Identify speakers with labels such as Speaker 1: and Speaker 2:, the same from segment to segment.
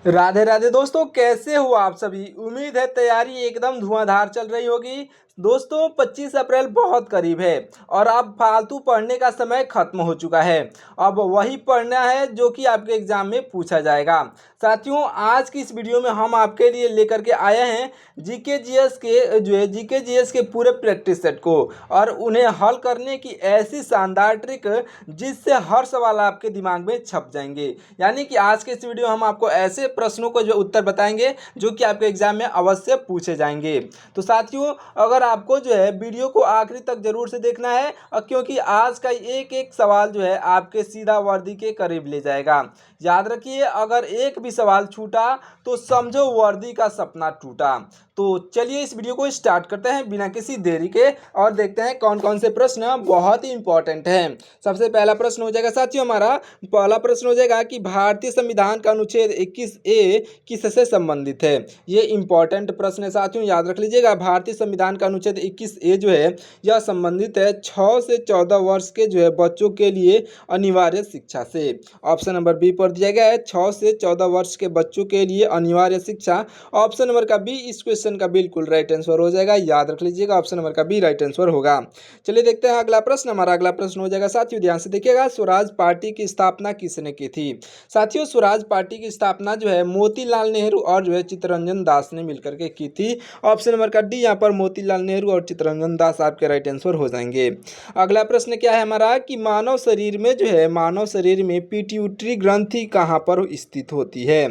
Speaker 1: राधे राधे दोस्तों, कैसे हो आप सभी। उम्मीद है तैयारी एकदम धुआंधार चल रही होगी। दोस्तों 25 अप्रैल बहुत करीब है और अब फालतू पढ़ने का समय खत्म हो चुका है। अब वही पढ़ना है जो कि आपके एग्जाम में पूछा जाएगा। साथियों, आज की इस वीडियो में हम आपके लिए लेकर के आए हैं जीके जीएस के जीके जीएस के पूरे प्रैक्टिस सेट को और उन्हें हल करने की ऐसी शानदार ट्रिक जिससे हर सवाल आपके दिमाग में छप जाएंगे। यानी कि आज के इस वीडियो हम आपको ऐसे प्रश्नों को उत्तर बताएंगे जो कि आपके एग्जाम में अवश्य पूछे जाएंगे। तो साथियों, अगर आपको वीडियो को आखिरी तक जरूर से देखना है और क्योंकि आज का एक एक सवाल आपके सीधा वर्दी के करीब ले जाएगा। याद रखिए, अगर एक भी सवाल छूटा तो समझो वर्दी का सपना टूटा। तो चलिए इस वीडियो को स्टार्ट करते हैं बिना किसी देरी के और देखते हैं कौन कौन से प्रश्न बहुत ही इंपॉर्टेंट हैं। सबसे पहला प्रश्न हो जाएगा साथियों, हमारा पहला प्रश्न हो जाएगा कि भारतीय संविधान का अनुच्छेद 21A किससे संबंधित है। ये इंपॉर्टेंट प्रश्न है साथियों, याद रख लीजिएगा। भारतीय संविधान का अनुच्छेद 21A यह संबंधित है 6 से 14 वर्ष के बच्चों के लिए अनिवार्य शिक्षा से। ऑप्शन नंबर बी पर दिया गया है 6 से 14 वर्ष के बच्चों के लिए अनिवार्य शिक्षा। ऑप्शन नंबर का बी इस क्वेश्चन का बिल्कुल राइट आंसर हो जाएगा, याद रख लीजिएगा। ऑप्शन नंबर का बी राइट आंसर होगा। चलिए देखते हैं अगला प्रश्न। हमारा अगला प्रश्न हो जाएगा साथियों, ध्यान से देखिएगा, स्वराज पार्टी की स्थापना किसने की थी। साथियों, स्वराज पार्टी की स्थापना मोतीलाल नेहरू और चित्तरंजन दास ने मिलकर के की थी। ऑप्शन नंबर का डी यहाँ पर मोतीलाल नेहरू और चित्तरंजन दास आपके राइट आंसर हो जाएंगे। अगला प्रश्न क्या है हमारा कि मानव शरीर में मानव शरीर में पिट्यूटरी ग्रंथि कहाँ पर स्थित होती है।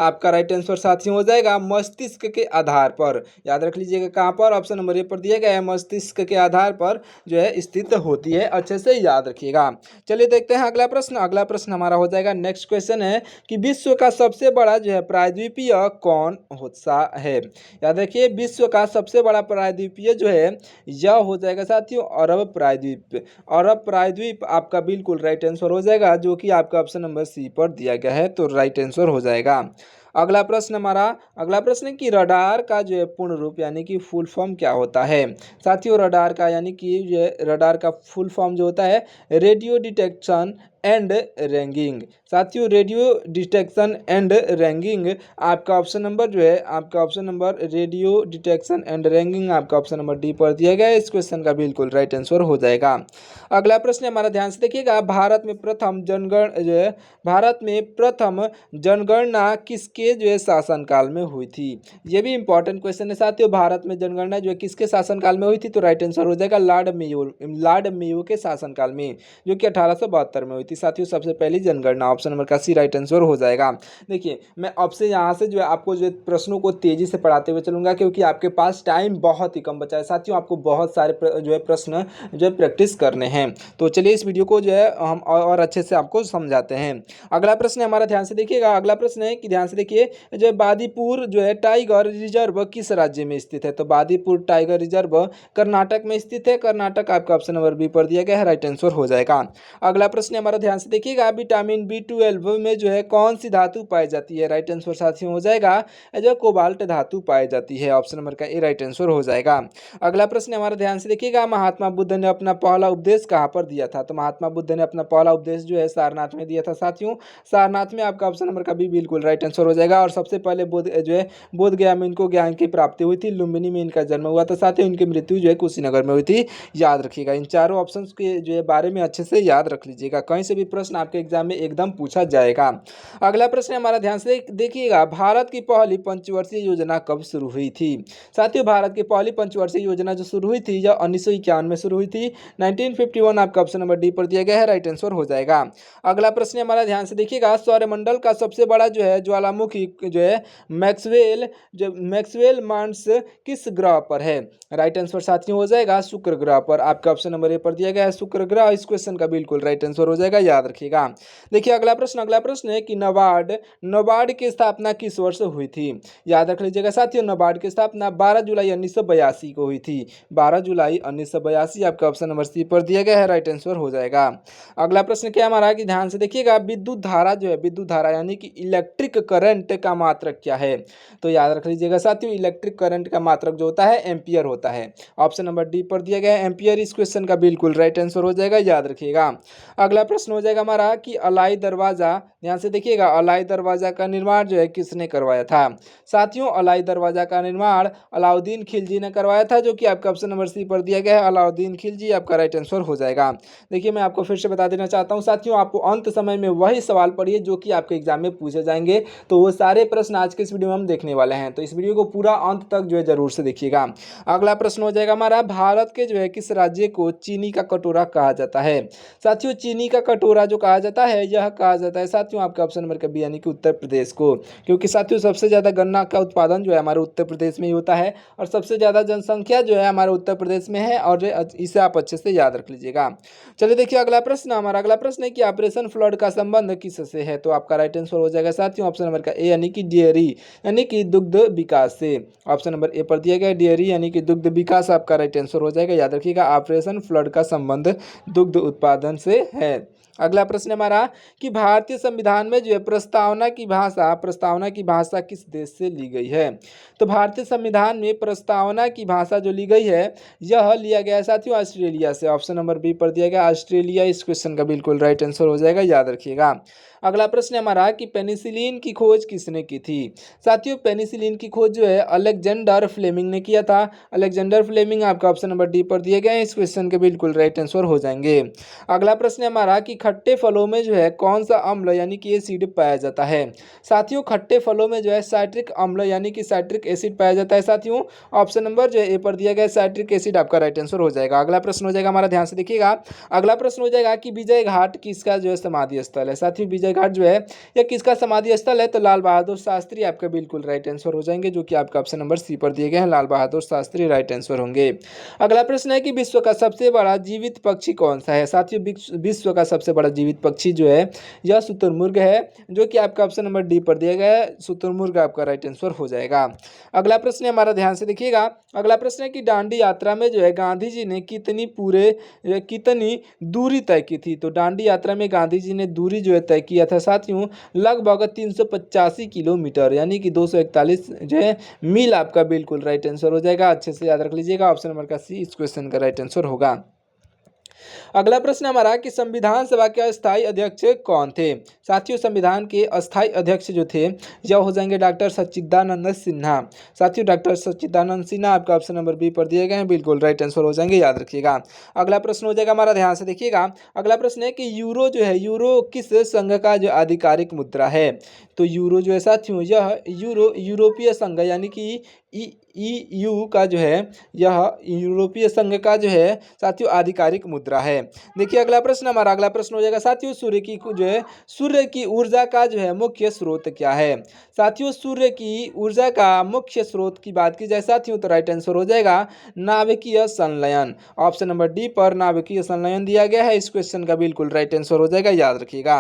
Speaker 1: आपका राइट आंसर साथियों हो जाएगा मस्तिष्क के आधार पर। याद रख लीजिएगा कहाँ पर, ऑप्शन नंबर ए पर दिया गया है मस्तिष्क के आधार पर स्थित होती है। अच्छे से याद रखिएगा। चलिए देखते हैं अगला प्रश्न। अगला प्रश्न हमारा हो जाएगा, नेक्स्ट क्वेश्चन है कि विश्व का सबसे बड़ा प्रायद्वीपीय कौन सा है। याद रखिए, विश्व का सबसे बड़ा प्रायद्वीपीय यह हो जाएगा साथियों अरब प्रायद्वीप। अरब प्रायद्वीप आपका बिल्कुल राइट आंसर हो जाएगा, जो कि आपका ऑप्शन नंबर सी पर दिया गया है, तो राइट आंसर हो जाएगा। अगला प्रश्न अगला प्रश्न है कि रडार का पूर्ण रूप यानी कि फुल फॉर्म क्या होता है। साथियों, रडार का यानी कि रडार का फुल फॉर्म जो होता है रेडियो डिटेक्शन एंड रैंगिंग। साथियों, रेडियो डिटेक्शन एंड रैंगिंग आपका ऑप्शन नंबर आपका option number radio detection and ragging आपका ऑप्शन नंबर डी पर दिया गया है। इस क्वेश्चन का बिल्कुल राइट आंसर हो जाएगा। अगला प्रश्न हमारा ध्यान से देखिएगा, भारत में प्रथम जनगणना किसके शासनकाल में हुई थी। ये भी इंपॉर्टेंट क्वेश्चन है साथियों। भारत में जनगणना किसके शासनकाल में हुई थी, तो राइट आंसर हो जाएगा लॉर्ड मेयो के शासनकाल में, जो कि 1872 में हुई थी। साथियों, सबसे पहली जनगणना, ऑप्शन नंबर का सी राइट आंसर हो जाएगा। देखिए, मैं अब से यहाँ से आपको प्रश्नों को तेजी से पढ़ाते हुए चलूंगा क्योंकि आपके पास टाइम बहुत ही कम बचा है साथियों। आपको बहुत सारे प्रश्न प्रैक्टिस करने हैं। तो चलिए इस वीडियो को हम और अच्छे से आपको समझाते हैं। अगला प्रश्न हमारा ध्यान से देखिएगा। अगला प्रश्न है कि ध्यान से देखिए, बादीपुर टाइगर रिजर्व किस राज्य में स्थित है। तो बादीपुर टाइगर रिजर्व कर्नाटक में स्थित है। कर्नाटक आपका ऑप्शन नंबर बी पर दिया गया है, राइट आंसर हो जाएगा। अगला प्रश्न हमारा ध्यान से देखिएगा, विटामिन B12 में कौन सी धातु पाई जाती है। राइट आंसर साथियों हो जाएगा कोबाल्ट धातु पाई जाती है। ऑप्शन नंबर का ए राइट आंसर हो जाएगा। अगला प्रश्न हमारा ध्यान से देखिएगा, महात्मा बुद्ध ने अपना पहला उपदेश कहाँ पर दिया था। तो महात्मा बुद्ध ने अपना पहला उपदेश सारनाथ में दिया था साथियों। सारनाथ में आपका ऑप्शन नंबर का बी बिल्कुल राइट आंसर हो जाएगा। और सबसे पहले बोध गया में इनको ज्ञान की प्राप्ति हुई थी। लुम्बिनी में इनका जन्म हुआ था साथियों। इनकी मृत्यु कुशीनगर में हुई थी। याद रखिएगा, इन चारों ऑप्शन के बारे में अच्छे से याद रख लीजिएगा, कहीं से भी प्रश्न आपके एग्जाम में एकदम पूछा जाएगा। अगला प्रश्न हमारा ध्यान से देखिएगा, भारत की पहली पंचवर्षीय योजना कब शुरू हुई थी। साथियों, भारत की पहली पंचवर्षीय योजना जो शुरू हुई थी यह 1951 में शुरू हुई थी। 1951 आपका ऑप्शन नंबर डी पर दिया गया है, राइट आंसर हो जाएगा। अगला प्रश्न हमारा ध्यान से देखिएगा, सौरमंडल का सबसे बड़ा ज्वालामुखी मैक्सवेल मार्स किस ग्रह पर है। राइट आंसर साथियों हो जाएगा शुक्र ग्रह पर। आपका ऑप्शन नंबर ए पर दिया गया है शुक्र ग्रह। इस क्वेश्चन का बिल्कुल राइट आंसर हो जाएगा, याद रखिएगा। देखिए अगला प्रश्न है कि नबार्ड की स्थापना किस वर्ष हुई थी। याद रख लीजिएगा साथियों, नबार्ड की स्थापना 12 जुलाई 1982 को हुई थी। 12 जुलाई 1982 आपका ऑप्शन नंबर सी पर दिया गया है, राइट आंसर हो जाएगा। अगला प्रश्न क्या हमारा कि ध्यान से देखिएगा, विद्युत धारा यानी कि इलेक्ट्रिक करंट का मात्रक क्या है। तो याद रख लीजिएगा साथियों, इलेक्ट्रिक करंट का मात्रक जो होता है एम्पियर होता है। ऑप्शन नंबर डी पर दिया गया है एम्पियर। इस क्वेश्चन का बिल्कुल राइट आंसर हो जाएगा, याद रखिएगा। अगला प्रश्न हो जाएगा हमारा कि अलाई दरवाज़ा, ध्यान से देखिएगा, अलाई दरवाज़ा का निर्माण जो है किसने करवाया था। साथियों अलाई दरवाज़ा का निर्माण अलाउद्दीन खिलजी ने करवाया था, जो कि आपका ऑप्शन नंबर सी पर दिया गया है, अलाउद्दीन खिलजी आपका राइट आंसर हो जाएगा। देखिए मैं आपको फिर से बता देना चाहता हूँ साथियों, आपको अंत समय में वही सवाल पढ़िए जो कि आपके एग्जाम में पूछे जाएंगे। तो वो सारे प्रश्न आज के इस वीडियो में हम देखने वाले हैं, तो इस वीडियो को पूरा अंत तक जो है जरूर से देखिएगा। अगला प्रश्न हो जाएगा हमारा, भारत के जो है किस राज्य को चीनी का कटोरा कहा जाता है। साथियों चीनी का कटोरा जो कहा जाता है, यह कहा जाता है साथियों आपका ऑप्शन नंबर का बी यानी कि उत्तर प्रदेश को, क्योंकि साथियों सबसे ज़्यादा गन्ना का उत्पादन जो है हमारे उत्तर प्रदेश में ही होता है और सबसे ज़्यादा जनसंख्या जो है हमारे उत्तर प्रदेश में है, और इसे आप अच्छे से याद रख लीजिएगा। चलिए देखिए अगला प्रश्न, हमारा अगला प्रश्न है कि ऑपरेशन फ्लड का संबंध किससे है। तो आपका राइट आंसर हो जाएगा साथियों ऑप्शन नंबर का ए यानी कि डेयरी यानी कि दुग्ध विकास से। ऑप्शन नंबर ए पर दिया गया डेयरी यानी कि दुग्ध विकास आपका राइट आंसर हो जाएगा। याद रखिएगा ऑपरेशन फ्लड का संबंध दुग्ध उत्पादन से है। अगला प्रश्न हमारा कि भारतीय संविधान में जो है प्रस्तावना की भाषा किस देश से ली गई है। तो भारतीय संविधान में प्रस्तावना की भाषा जो ली गई है, यह लिया गया है साथियों ऑस्ट्रेलिया से। ऑप्शन नंबर बी पर दिया गया ऑस्ट्रेलिया, इस क्वेश्चन का बिल्कुल राइट आंसर हो जाएगा, याद रखिएगा। अगला प्रश्न हमारा कि पेनिसिलिन की खोज किसने की थी। साथियों पेनिसिलिन की खोज जो है अलेक्जेंडर फ्लेमिंग ने किया था। अलेक्जेंडर फ्लेमिंग आपका ऑप्शन नंबर डी पर दिए गए हैं, इस क्वेश्चन के बिल्कुल राइट आंसर हो जाएंगे। अगला प्रश्न हमारा कि खट्टे फलों में जो है कौन सा अम्ल यानी कि एसिड पाया जाता है। साथियों खट्टे फलों में जो है साइट्रिक अम्ल यानी कि साइट्रिक एसिड पाया जाता है। साथियों ऑप्शन नंबर जो है ए पर दिया गया साइट्रिक एसिड आपका राइट आंसर हो जाएगा। अगला प्रश्न हो जाएगा हमारा, ध्यान से देखिएगा, अगला प्रश्न हो जाएगा कि विजय घाट किसका जो है समाधि स्थल है। साथियों विजय घाट जो है यह किसका समाधि स्थल है। तो लाल बहादुर शास्त्री आपका बिल्कुल राइट आंसर हो जाएंगे, जो कि आपका ऑप्शन नंबर सी पर दिए गए हैं, लाल बहादुर शास्त्री राइट आंसर होंगे। अगला प्रश्न है कि विश्व का सबसे बड़ा जीवित पक्षी कौन सा है। साथियों विश्व का सबसे बड़ा जीवित पक्षी जो है यह शुतुरमुर्ग है, जो कि आपका ऑप्शन नंबर डी पर दिया गया है, शुतुरमुर्ग आपका राइट आंसर हो जाएगा। अगला प्रश्न है हमारा, ध्यान से देखिएगा, अगला प्रश्न है कि दांडी यात्रा में जो है गांधी जी ने कितनी दूरी तय की थी। तो दांडी यात्रा में गांधी जी ने दूरी जो है तय किया था साथियों लगभग 385 किलोमीटर यानी कि 241 जो है मील आपका बिल्कुल राइट आंसर हो जाएगा। अच्छे से याद रख लीजिएगा, ऑप्शन नंबर का सी इस क्वेश्चन का राइट आंसर होगा। अगला प्रश्न हमारा कि संविधान सभा के अस्थायी अध्यक्ष कौन थे। साथियों संविधान के अस्थायी अध्यक्ष जो थे यह हो जाएंगे डॉक्टर सच्चिदानंद सिन्हा। साथियों डॉक्टर सच्चिदानंद सिन्हा आपका ऑप्शन नंबर बी पर दिए गए हैं, बिल्कुल राइट आंसर हो जाएंगे, याद रखिएगा। अगला प्रश्न हो जाएगा हमारा, ध्यान से देखिएगा, अगला प्रश्न है कि यूरो जो है यूरो किस संघ का जो आधिकारिक मुद्रा है। तो यूरो जो है साथियों यह यूरोपीय संघ यानी कि EU का जो है यह यूरोपीय संघ का जो है साथियों आधिकारिक मुद्रा है। देखिए अगला प्रश्न हमारा, अगला प्रश्न हो जाएगा साथियों सूर्य की ऊर्जा का जो है मुख्य स्रोत क्या है। साथियों सूर्य की ऊर्जा का मुख्य स्रोत की बात की जाए साथियों तो राइट आंसर हो जाएगा नाभिकीय संलयन। ऑप्शन नंबर डी पर नाभिकीय संलयन दिया गया है, इस क्वेश्चन का बिल्कुल राइट आंसर हो जाएगा, याद रखिएगा।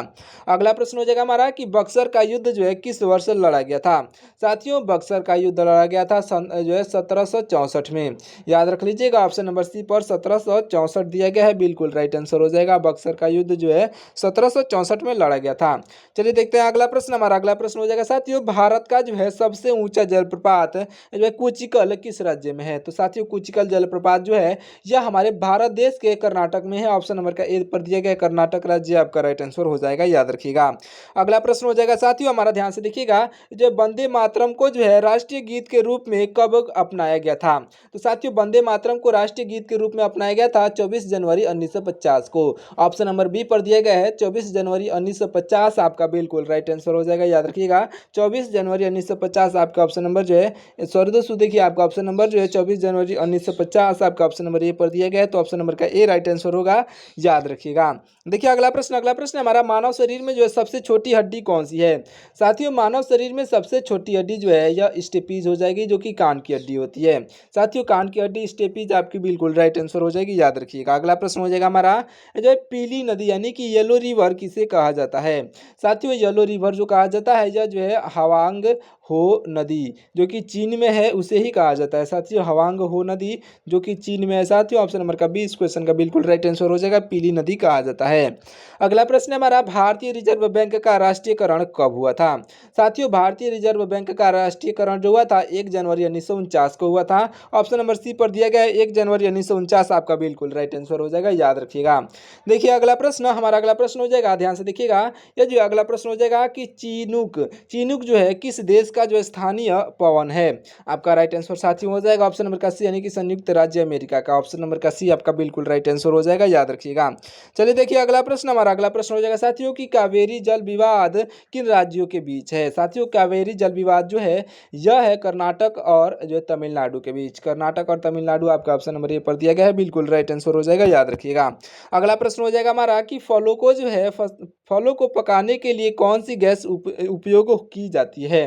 Speaker 1: अगला प्रश्न हो जाएगा हमारा कि बक्सर का युद्ध जो है किस वर्ष लड़ा गया था। साथियों बक्सर का युद्ध लड़ा गया था जो है 1764 में, याद रख लीजिएगा, ऑप्शन नंबर सी पर 1764 दिया गया है, बिल्कुल राइट आंसर हो जाएगा। बक्सर का युद्ध जो है 1764 में लड़ा गया था। चलिए देखते हैं अगला प्रश्न हमारा, अगला प्रश्न हो जाएगा साथियों भारत का जो है सबसे ऊंचा जलप्रपात जो है कुचिकल किस राज्य में है। तो साथियों कुचिकल जलप्रपात जो है यह हमारे भारत देश के कर्नाटक में है। ऑप्शन नंबर का ए पर दिया गया कर्नाटक राज्य आपका राइट आंसर हो जाएगा, याद रखिएगा। अगला प्रश्न हो जाएगा साथियों हमारा, ध्यान से देखिएगा, जो वंदे मातरम को जो है राष्ट्रीय गीत के रूप में कब अपनाया गया था। तो साथियों वंदे मातरम को राष्ट्रीय गीत के रूप में अपनाया गया था 24 जनवरी 1950 को। ऑप्शन नंबर बी पर दिया गया है 24 जनवरी 1950 आपका बिल्कुल राइट आंसर हो जाएगा, याद रखिएगा। 24 जनवरी 1950 आपका ऑप्शन नंबर जो है सॉरी दोस्तों देखिए आपका ऑप्शन नंबर जो है 24 जनवरी 1950 आपका ऑप्शन नंबर ए पर दिया गया है, तो ऑप्शन नंबर का ए राइट आंसर होगा, याद रखिएगा। देखिए अगला प्रश्न हमारा, मानव शरीर में जो है सबसे छोटी हड्डी कौन सी है। साथियों मानव शरीर में सबसे छोटी हड्डी जो है यह स्टेपीज हो जाएगी, जो कि कान की हड्डी होती है। साथियों कान की हड्डी स्टेपीज आपकी बिल्कुल राइट आंसर हो जाएगी, याद रखिएगा। अगला प्रश्न हो जाएगा हमारा, जो है पीली नदी यानी कि येलो रिवर किसे कहा जाता है। साथियों येलो रिवर जो कहा जाता है यह जो है हवांग हो नदी जो कि चीन में है उसे ही कहा जाता है साथियों। हवांग हो नदी जो कि चीन में है साथियों। ऑप्शन नंबर का बी इस क्वेश्चन का बिल्कुल राइट आंसर हो जाएगा, पीली नदी कहा जाता है। अगला प्रश्न है हमारा, भारतीय रिजर्व बैंक का राष्ट्रीयकरण कब हुआ था? साथियों भारतीय रिजर्व बैंक का राष्ट्रीयकरण जो हुआ था 1 जनवरी 1949 को हुआ था। ऑप्शन नंबर सी पर दिया गया है 1 जनवरी 1949 आपका बिल्कुल राइट आंसर हो जाएगा, याद रखिएगा। देखिए अगला प्रश्न, हमारा अगला प्रश्न हो जाएगा, ध्यान से देखिएगा। यह जो अगला प्रश्न हो जाएगा कि चीनूक चीनूक जो है किस देश का जो स्थानीय पवन है? आपका राइट आंसर साथियों हो जाएगा ऑप्शन नंबर का सी, यानी कि संयुक्त राज्य अमेरिका का। ऑप्शन नंबर का सी आपका बिल्कुल राइट आंसर हो जाएगा, याद रखिएगा। चलिए देखिए अगला प्रश्न, हमारा अगला प्रश्न हो जाएगा साथियों कि कावेरी जल विवाद किन राज्यों के बीच है? साथियों कावेरी जल विवाद जो है यह है कर्नाटक और जो है तमिलनाडु के बीच। कर्नाटक और तमिलनाडु आपका ऑप्शन नंबर ए पर दिया गया है, बिल्कुल राइट आंसर हो जाएगा, याद रखिएगा। अगला प्रश्न हो जाएगा हमारा कि फलों को जो है फलों को पकाने के लिए कौन सी गैस उपयोग की जाती है?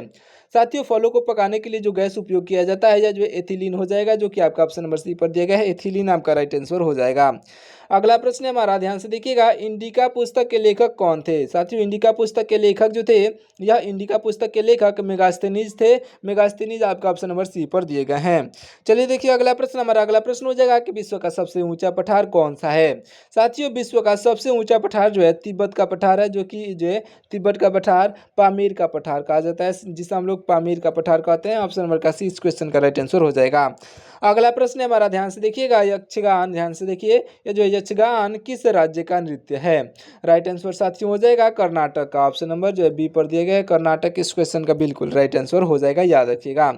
Speaker 1: साथियों फलों को पकाने के लिए जो गैस उपयोग किया जाता है या जो एथिलीन हो जाएगा, जो कि आपका ऑप्शन नंबर सी पर दिया गया है, एथिलीन आपका राइट आंसर हो जाएगा। अगला प्रश्न है हमारा, ध्यान से देखिएगा, इंडिका पुस्तक के लेखक कौन थे? साथियों इंडिका पुस्तक के लेखक जो थे, यह इंडिका पुस्तक के लेखक मेगास्थनीज थे। मेगास्थनीज आपका ऑप्शन नंबर सी पर दिए गए हैं। चलिए देखिए अगला प्रश्न, हमारा अगला प्रश्न हो जाएगा कि विश्व का सबसे ऊंचा पठार कौन सा है? साथियों विश्व का सबसे ऊंचा पठार जो है तिब्बत का पठार है, जो कि जो है तिब्बत का पठार पामीर का पठार कहा जाता है, जिसे हम लोग पामीर का पठार कहते हैं। ऑप्शन नंबर का सी इस क्वेश्चन का राइट आंसर हो जाएगा। अगला प्रश्न है हमारा, ध्यान से देखिएगा, यक्षगान, ध्यान से देखिए, ये जो यक्षगान किस राज्य का नृत्य है? राइट आंसर साथियों हो जाएगा कर्नाटक का। ऑप्शन नंबर जो है बी पर दिया गया है कर्नाटक, इस क्वेश्चन का बिल्कुल राइट आंसर हो जाएगा, याद रखिएगा।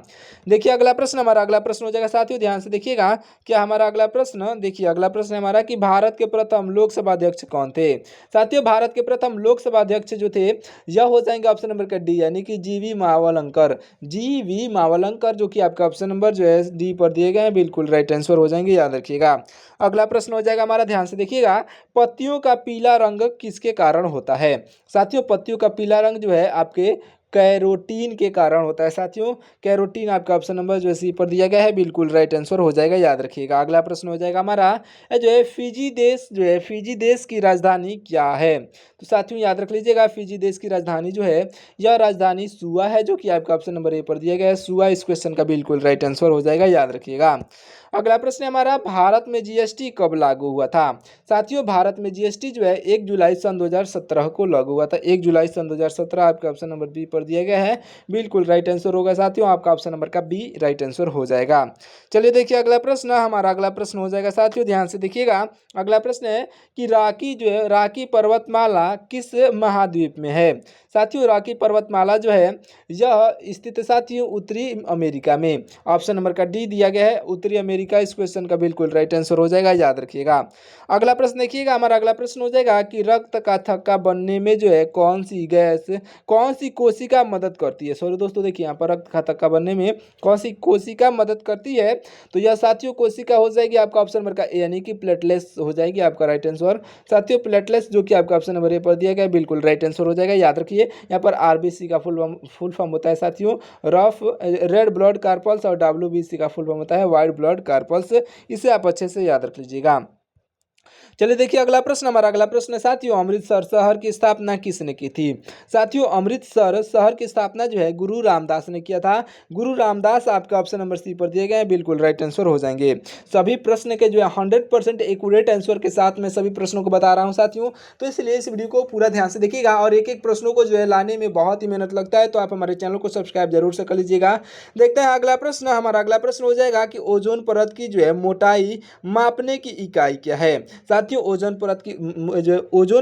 Speaker 1: देखिए अगला प्रश्न, हमारा अगला प्रश्न हो जाएगा साथियों, ध्यान से देखिएगा। क्या हमारा अगला प्रश्न, देखिए अगला प्रश्न है हमारा कि भारत के प्रथम लोकसभा अध्यक्ष कौन थे? साथियों भारत के प्रथम लोकसभा अध्यक्ष जो थे यह हो जाएंगे ऑप्शन नंबर का डी, यानी कि जीवी मावलंकर। जीवी मावलंकर जो कि आपका ऑप्शन नंबर जो है डी पर दिए गए हैं, बिल्कुल राइट आंसर हो जाएंगे, याद रखिएगा। अगला प्रश्न हो जाएगा हमारा, ध्यान से देखिएगा, पत्तियों का पीला रंग किसके कारण होता है? साथियों पत्तियों का पीला रंग जो है आपके कैरोटीन के कारण होता है। साथियों कैरोटीन आपका ऑप्शन नंबर जो है सी पर दिया गया है, बिल्कुल राइट आंसर हो जाएगा, याद रखिएगा। अगला प्रश्न हो जाएगा हमारा, जो है फिजी देश जो है फिजी देश की राजधानी क्या है? तो साथियों याद रख लीजिएगा, फिजी देश की राजधानी जो है यह राजधानी सुआ है, जो कि आपका ऑप्शन नंबर ए पर दिया गया है, सुआ इस क्वेश्चन का बिल्कुल राइट आंसर हो जाएगा, याद रखिएगा। अगला प्रश्न है हमारा, भारत में जीएसटी कब लागू हुआ था? साथियों भारत में जीएसटी जो है 1 जुलाई सन 2017 को लागू हुआ था। 1 जुलाई सन 2017 आपका ऑप्शन नंबर बी पर दिया गया है, बिल्कुल राइट आंसर होगा साथियों, आपका ऑप्शन नंबर का बी राइट आंसर हो जाएगा। चलिए देखिए अगला प्रश्न, हमारा अगला प्रश्न हो जाएगा साथियों, ध्यान से देखिएगा। अगला प्रश्न है कि राकी जो है राकी पर्वतमाला किस महाद्वीप में है? साथियों राकी पर्वतमाला जो है यह स्थित साथियों उत्तरी अमेरिका में। ऑप्शन नंबर का डी दिया गया है, उत्तरी अमेरिका, इस क्वेश्चन का बिल्कुल राइट आंसर हो जाएगा, याद रखिएगा। अगला प्रश्न देखिएगा, हमारा अगला प्रश्न हो जाएगा कि रक्त का थक्का बनने में जो है कौन सी गैस, कौन सी कोशिका मदद करती है? सॉरी दोस्तों देखिए यहाँ पर रक्त का थक्का बनने में कौन सी कोशिका मदद करती है? तो यह साथियों कोशिका हो जाएगी आपका ऑप्शन नंबर का ए, यानी कि प्लेटलेट्स हो जाएगी आपका राइट आंसर। साथियों प्लेटलेट्स जो कि आपका ऑप्शन नंबर ए पर दिया गया, बिल्कुल राइट आंसर हो जाएगा, याद रखिए। यहाँ पर आरबीसी का फुल फॉर्म होता है साथियों रफ रेड ब्लड कार्पल्स, और डब्ल्यूबीसी का फुल फॉर्म होता है व्हाइट ब्लड कार्पल्स, इसे आप अच्छे से याद रख लीजिएगा। चलिए देखिए अगला प्रश्न, हमारा अगला प्रश्न है साथियों, अमृतसर शहर की स्थापना किसने की थी? साथियों अमृतसर शहर की स्थापना जो है गुरु रामदास ने किया था। गुरु रामदास आपका ऑप्शन नंबर सी पर दिए गए हैं, बिल्कुल राइट आंसर हो जाएंगे। सभी प्रश्न के जो है 100% एक्यूरेट आंसर के साथ मैं सभी प्रश्नों को बता रहा हूँ साथियों, तो इसलिए इस वीडियो को पूरा ध्यान से देखिएगा। और एक एक प्रश्नों को जो है लाने में बहुत ही मेहनत लगता है, तो आप हमारे चैनल को सब्सक्राइब जरूर से कर लीजिएगा। देखते हैं अगला प्रश्न, हमारा अगला प्रश्न हो जाएगा कि ओजोन परत की जो है मोटाई मापने की इकाई क्या है? साथियों ओजोन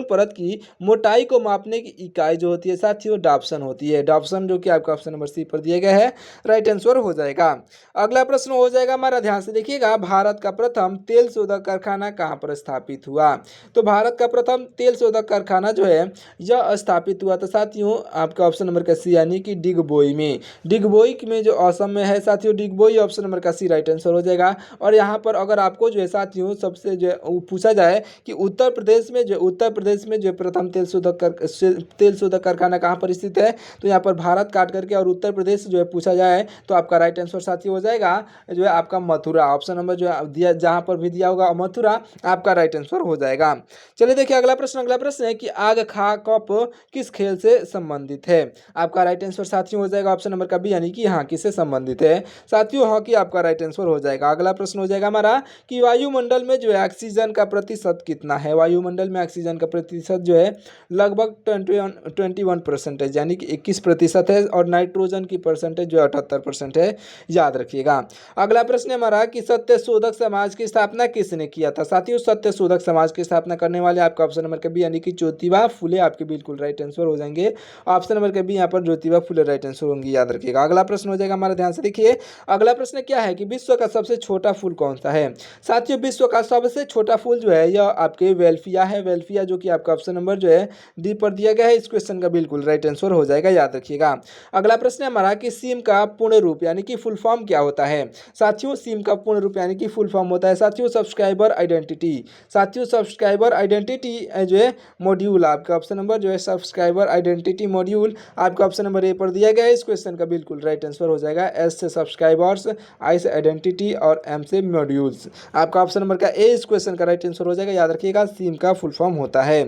Speaker 1: परत की मोटाई को मापने की इकाई जो होती है साथियों डाप्सन होती है। डाप्सन जो कि आपका ऑप्शन नंबर सी पर दिया गया है, राइट आंसर हो जाएगा। अगला प्रश्न हो जाएगा हमारा, ध्यान से देखिएगा, भारत का प्रथम तेल शोधक कारखाना कहाँ पर स्थापित हुआ? तो भारत का प्रथम तेल शोधक कारखाना जो है यह स्थापित हुआ था साथियों आपका ऑप्शन नंबर का सी, यानी कि डिगबोई में। डिगबोई में जो असम में है साथियों, डिगबोई ऑप्शन नंबर का सी राइट आंसर हो जाएगा। और यहाँ पर अगर आपको जो है साथियों सबसे जो है पूछा जाए कि उत्तर प्रदेश में जो प्रथम तेल शोधक कारखाना कहाँ पर स्थित है, तो यहाँ पर भारत काट करके और उत्तर प्रदेश जो है पूछा जाए तो आपका राइट आंसर साथियों हो जाएगा जो है आपका मथुरा। ऑप्शन नंबर जो है दिया, जहाँ पर भी दिया होगा मथुरा, आपका राइट आंसर हो जाएगा। चलिए देखिए अगला प्रश्न है कि आग खा कप किस खेल से संबंधित है। आपका राइट आंसर साथियों हो जाएगा ऑप्शन नंबर का बी, यानी कि हाँ किससे संबंधित है साथियों, हॉकी आपका राइट आंसर हो जाएगा। अगला प्रश्न हो जाएगा हमारा कि वायुमंडल में जो है ऑक्सीजन का प्रतिशत कितना है। वायुमंडल में ऑक्सीजन का प्रतिशत जो है लगभग 21%, यानी कि 21% है, और नाइट्रोजन की परसेंटेज जो है 78% है, याद रखिएगा। अगला प्रश्न है हमारा कि सत्य शोधक समाज की स्थापना किसने किया था। साथियों सत्य शोधक समाज की स्थापना करने वाले आपका ऑप्शन नंबर का बी, यानी कि ज्योतिबा फुले आपके बिल्कुल राइट आंसर हो जाएंगे। ऑप्शन नंबर का बी यहाँ पर ज्योतिबा फुले राइट आंसर होंगे, याद रखिएगा। अगला प्रश्न हो जाएगा हमारा, ध्यान से देखिए। अगला प्रश्न क्या है कि विश्व का सबसे छोटा फूल कौन सा है। साथियों विश्व का सबसे छोटा फूल जो है यह आपके वेल्फिया है, वेल्फिया, जो कि आपका ऑप्शन नंबर जो है डी पर दिया गया है। इस क्वेश्चन का बिल्कुल राइट आंसर हो जाएगा, याद रखिएगा। अगला प्रश्न है हमारा कि सिम का पूर्ण रूप यानी कि फुल फॉर्म क्या होता है। साथियों सिम का पूर्ण रूप यानी कि फुल फॉर्म होता है साथियों सब्सक्राइबर आइडेंटिटी। साथियों सब्सक्राइबर आइडेंटिटी जो है मॉड्यूल, आपका ऑप्शन नंबर जो है सब्सक्राइबर आइडेंटिटी मॉड्यूल आपका ऑप्शन नंबर ए पर दिया गया है। इस क्वेश्चन का बिल्कुल राइट आंसर हो जाएगा। एस से सब्सक्राइबर्स, आई से आइडेंटिटी और एम से मॉड्यूल्स, आपका ऑप्शन नंबर का ए इस क्वेश्चन का राइट आंसर हो जाएगा, याद रखिएगा। सिम का फुल फॉर्म होता है।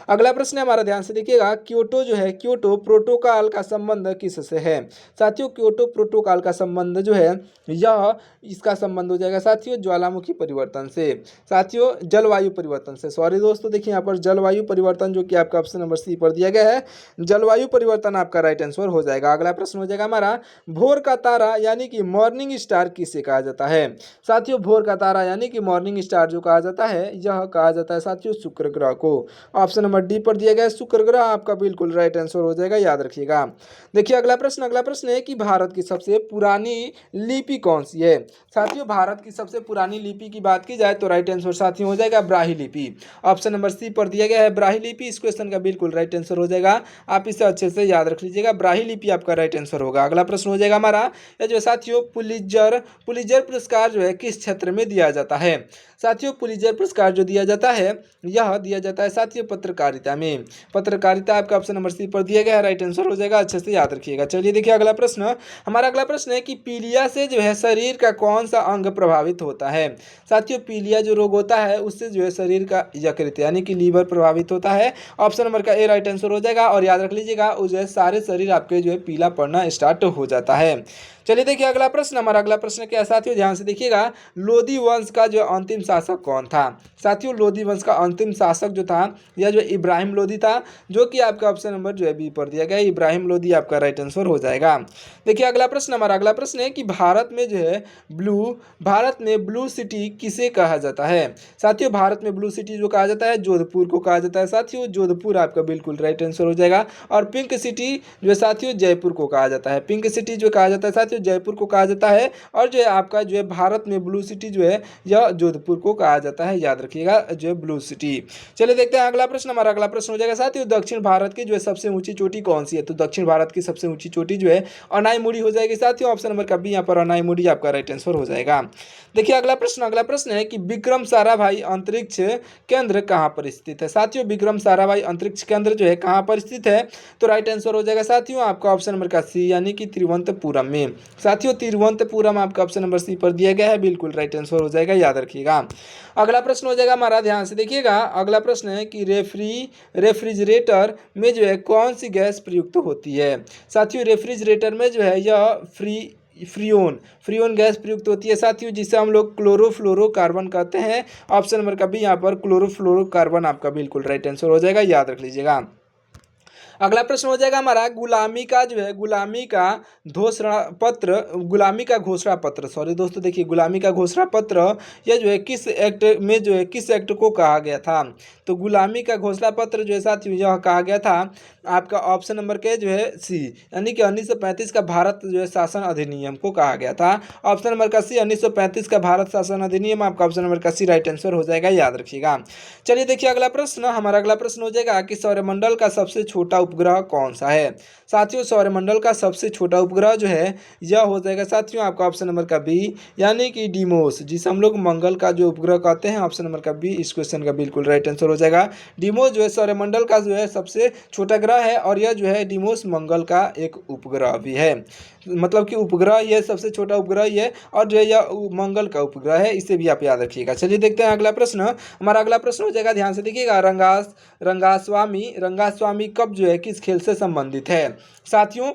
Speaker 1: अगला प्रश्न है हमारा, ध्यान से देखिएगा। क्योटो जो है क्योटो प्रोटोकॉल का संबंध किससे है। साथियों क्योटो प्रोटोकॉल का संबंध जो है यह इसका संबंध हो जाएगा साथियों ज्वालामुखी परिवर्तन से, साथियों जलवायु परिवर्तन से। सॉरी दोस्तों, देखिए यहाँ पर जलवायु परिवर्तन जो कि आपका ऑप्शन नंबर सी पर दिया गया है, जलवायु परिवर्तन आपका राइट आंसर हो जाएगा। अगला प्रश्न हो जाएगा हमारा, भोर का तारा यानी कि मॉर्निंग स्टार किसे कहा जाता है। साथियों भोर का तारा यानी कि मॉर्निंग स्टार जो कहा जाता है यह कहा जाता है साथियों शुक्र ग्रह को। ऑप्शन नंबर डी पर दिया गया है शुक्र ग्रह, आपका बिल्कुल राइट आंसर हो जाएगा, याद रखिएगा। देखिए अगला प्रश्न है कि भारत की सबसे पुरानी लिपि कौन सी है। साथियों भारत की सबसे पुरानी लिपि की बात की जाए तो राइट आंसर साथियों हो जाएगा ब्राह्मी लिपि। ऑप्शन नंबर सी पर दिया गया है ब्राह्मी लिपि, इस क्वेश्चन का बिल्कुल राइट आंसर हो जाएगा। आप इसे अच्छे से याद रख लीजिएगा, ब्राह्मी लिपि आपका राइट आंसर होगा। अगला प्रश्न हो जाएगा हमारा, यह जो साथियों पुलित्जर पुरस्कार जो है किस क्षेत्र में दिया जाता है। साथियों पुलित्जर पुरस्कार जो दिया जाता है यह दिया जाता है साथियों पत्रकारिता में। पत्रकारिता आपका ऑप्शन नंबर सी पर दिया गया है, राइट आंसर हो जाएगा, अच्छे से याद रखिएगा। चलिए देखिए अगला प्रश्न, हमारा अगला प्रश्न है कि पीलिया से जो है शरीर का कौन सा अंग प्रभावित होता है। साथियों पीलिया जो रोग होता है उससे जो है शरीर का यकृत यानी कि लीवर प्रभावित होता है। ऑप्शन नंबर का ए राइट आंसर हो जाएगा, और याद रख लीजिएगा जो है सारे शरीर आपके जो है पीला पड़ना स्टार्ट हो जाता है। चलिए देखिए अगला प्रश्न, हमारा अगला प्रश्न क्या है साथियों, ध्यान से देखिएगा। लोधी वंश का जो अंतिम शासक कौन था। साथियों लोधी वंश का अंतिम शासक जो था यह जो इब्राहिम लोधी था, जो कि आपका ऑप्शन नंबर जो है बी पर दिया गया है, इब्राहिम लोधी आपका राइट आंसर हो जाएगा। देखिए अगला प्रश्न, हमारा अगला प्रश्न है कि भारत में ब्लू सिटी किसे कहा जाता है। साथियों भारत में ब्लू सिटी जो कहा जाता है जोधपुर को कहा जाता है। साथियों जोधपुर आपका बिल्कुल राइट आंसर हो जाएगा। और पिंक सिटी जो है साथियों जयपुर को कहा जाता है। पिंक सिटी जो कहा जाता है साथियों जयपुर को कहा जाता है, और जो है आपका जो है भारत में ब्लू सिटी जो है यह जोधपुर को कहा जाता है, याद रखिएगा जो है ब्लू सिटी। चलिए देखते हैं अगला प्रश्न, हमारा अगला प्रश्न हो जाएगा साथियों दक्षिण भारत की जो है सबसे ऊंची चोटी कौन सी है। तो दक्षिण भारत की सबसे ऊंची चोटी जो है अनाईमुड़ी हो जाएगी साथियों, ऑप्शन नंबर का बी यहाँ पर अनाईमुड़ी आपका राइट आंसर हो जाएगा। देखिए अगला प्रश्न है कि विक्रम साराभाई अंतरिक्ष केंद्र कहाँ पर स्थित है। साथियों विक्रम साराभाई अंतरिक्ष केंद्र जो है कहाँ पर स्थित है, तो राइट आंसर हो जाएगा साथियों आपका ऑप्शन नंबर का सी, यानी कि तिरुवनंतपुरम में। साथियों तिरुवनंतपुरम आपका ऑप्शन नंबर सी पर दिया गया है, बिल्कुल राइट आंसर हो जाएगा, याद रखिएगा। अगला प्रश्न हो जाएगा हमारा, ध्यान से देखिएगा। अगला प्रश्न है कि रेफ्रिजरेटर में जो है कौन सी गैस प्रयुक्त होती है। साथियों रेफ्रिजरेटर में जो है यह फ्रियोन गैस प्रयुक्त होती है साथियों, जिसे हम लोग क्लोरोफ्लोरोकार्बन कहते हैं। ऑप्शन नंबर का भी यहाँ पर क्लोरोफ्लोरोकार्बन आपका बिल्कुल राइट आंसर हो जाएगा, याद रख लीजिएगा। अगला प्रश्न हो जाएगा हमारा गुलामी का घोषणा पत्र सॉरी दोस्तों, देखिए गुलामी का घोषणा पत्र यह जो है किस एक्ट को कहा गया था। तो गुलामी का घोषणा पत्र जो है साथियों यह कहा गया था आपका ऑप्शन नंबर के जो है सी, यानी कि 1935 का भारत जो है शासन अधिनियम को कहा गया था। ऑप्शन नंबर का सी 1935 का भारत शासन अधिनियम आपका ऑप्शन नंबर का सी राइट आंसर हो जाएगा, याद रखिएगा। चलिए देखिए अगला प्रश्न, हमारा अगला प्रश्न हो जाएगा कि सौरमंडल का सबसे छोटा उपग्रह कौन सा है? साथियों, सौरमंडल का सबसे छोटा उपग्रह जो है यह हो जाएगा साथियों आपका ऑप्शन नंबर का बी, यानी कि डीमोस, जिसे हम लोग मंगल का जो उपग्रह कहते हैं। ऑप्शन नंबर का बी इस क्वेश्चन का बिल्कुल राइट आंसर हो जाएगा। डीमोस जो है सौरमंडल का जो है सबसे छोटा ग्रह है, और यह जो है डीमोस मंगल का एक उपग्रह भी है। मतलब कि उपग्रह यह सबसे छोटा उपग्रह ही है, और जो है यह मंगल का उपग्रह है, इसे भी आप याद रखिएगा। चलिए देखते हैं अगला प्रश्न। हमारा अगला प्रश्न हो जाएगा, ध्यान से देखिएगा, रंगास्वामी कप जो है किस खेल से संबंधित है? साथियों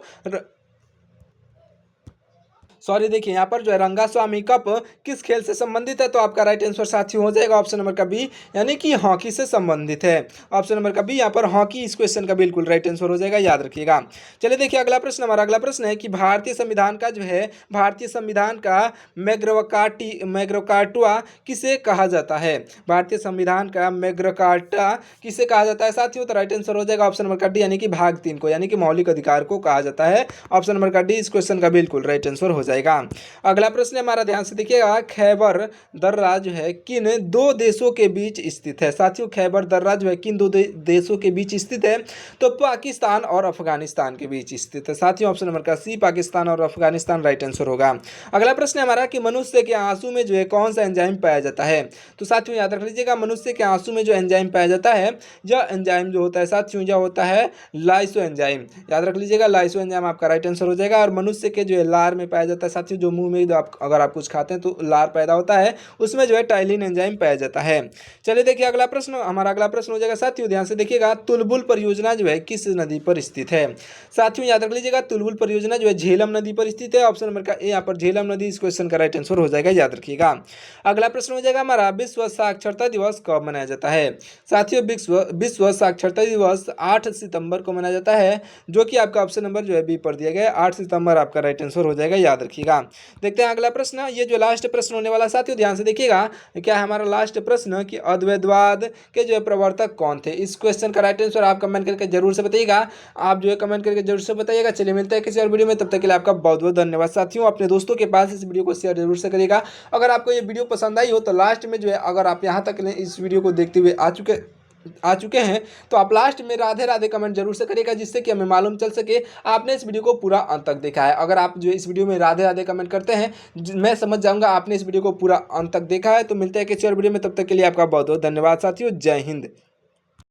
Speaker 1: सॉरी, देखिए यहाँ पर जो है रंगास्वामी कप किस खेल से संबंधित है? तो आपका राइट आंसर साथियों हो जाएगा ऑप्शन नंबर का बी, यानी कि हॉकी से संबंधित है। ऑप्शन नंबर का बी यहाँ पर हॉकी इस क्वेश्चन का बिल्कुल राइट आंसर हो जाएगा, याद रखिएगा। चलिए देखिए अगला प्रश्न, हमारा अगला प्रश्न है कि भारतीय संविधान का जो है भारतीय संविधान का मैग्नाकार्टा किसे कहा जाता है? भारतीय संविधान का मैग्नाकार्टा किसे कहा जाता है साथियों? तो राइट आंसर हो जाएगा ऑप्शन नंबर का डी, यानी कि भाग 3 को, यानी कि मौलिक अधिकार को कहा जाता है। ऑप्शन नंबर का डी इस क्वेश्चन का बिल्कुल राइट आंसर हो जाएगा। अगला प्रश्न हमारा, ध्यान से देखिएगा, खैबर दर्रा जो है किन दो देशों के बीच स्थित है? साथियों, खैबर दर्रा जो है किन दो देशों के बीच स्थित है? तो पाकिस्तान और अफगानिस्तान के बीच स्थित है। साथियों, ऑप्शन नंबर का सी, पाकिस्तान और अफगानिस्तान राइट आंसर होगा। अगला प्रश्न हमारा कि मनुष्य के आंसू में जो है कौन सा एंजाइम पाया जाता है? तो साथियों याद रख लीजिएगा, मनुष्य के आंसू में जो एंजाइम पाया जाता है, यह एंजाइम जो होता है साथियों यह होता है लाइसो एंजाइम। याद रख लीजिएगा, लाइसो एंजाइम आपका राइट आंसर हो जाएगा। और मनुष्य के जो है लार में पाया जाता है साथियों, जो मुंह में अगर आप कुछ खाते हैं तो लार पैदा होता है, उसमें जो है टाइलिन एंजाइम पाया जाता है। चलिए देखिए अगला प्रश्न, हमारा अगला प्रश्न हो जाएगा साथियों, ध्यान से देखिएगा, तुलबुल परियोजना जो है किस नदी पर स्थित है? साथियों याद रख लीजिएगा, तुलबुल परियोजना जो है झेलम नदी पर स्थित है। ऑप्शन नंबर का ए यहाँ पर झेलम नदी इस क्वेश्चन का राइट आंसर हो जाएगा, याद रखिएगा। अगला प्रश्न हो जाएगा हमारा, विश्व साक्षरता दिवस कब मनाया जाता है? साथियों, विश्व साक्षरता दिवस 8 सितंबर को मनाया जाता है, जो कि आपका ऑप्शन नंबर जो है बी पर दिया गया है। 8 सितंबर आपका राइट आंसर हो जाएगा, याद रखिएगा। देखते हैं अगला प्रश्न, ये जो लास्ट प्रश्न होने वाला साथियों, ध्यान से देखिएगा, क्या है हमारा लास्ट प्रश्न कि अद्वैतवाद के जो है प्रवर्तक कौन थे? इस क्वेश्चन का राइट आंसर आप कमेंट करके जरूर से बताइएगा। आप जो है कमेंट करके जरूर से बताइएगा। चलिए मिलते हैं किसी और वीडियो में, तब तक के लिए आपका बहुत बहुत धन्यवाद। साथियों, अपने दोस्तों के पास इस वीडियो को शेयर जरूर से करिएगा। अगर आपको ये वीडियो पसंद आई हो तो लास्ट में जो है, अगर आप यहाँ तक इस वीडियो को देखते हुए आ चुके हैं तो आप लास्ट में राधे राधे कमेंट जरूर से करिएगा, जिससे कि हमें मालूम चल सके आपने इस वीडियो को पूरा अंत तक देखा है। अगर आप जो इस वीडियो में राधे राधे कमेंट करते हैं, मैं समझ जाऊंगा आपने इस वीडियो को पूरा अंत तक देखा है। तो मिलते हैं किसी और वीडियो में, तब तक के लिए आपका बहुत बहुत धन्यवाद साथियों। जय हिंद।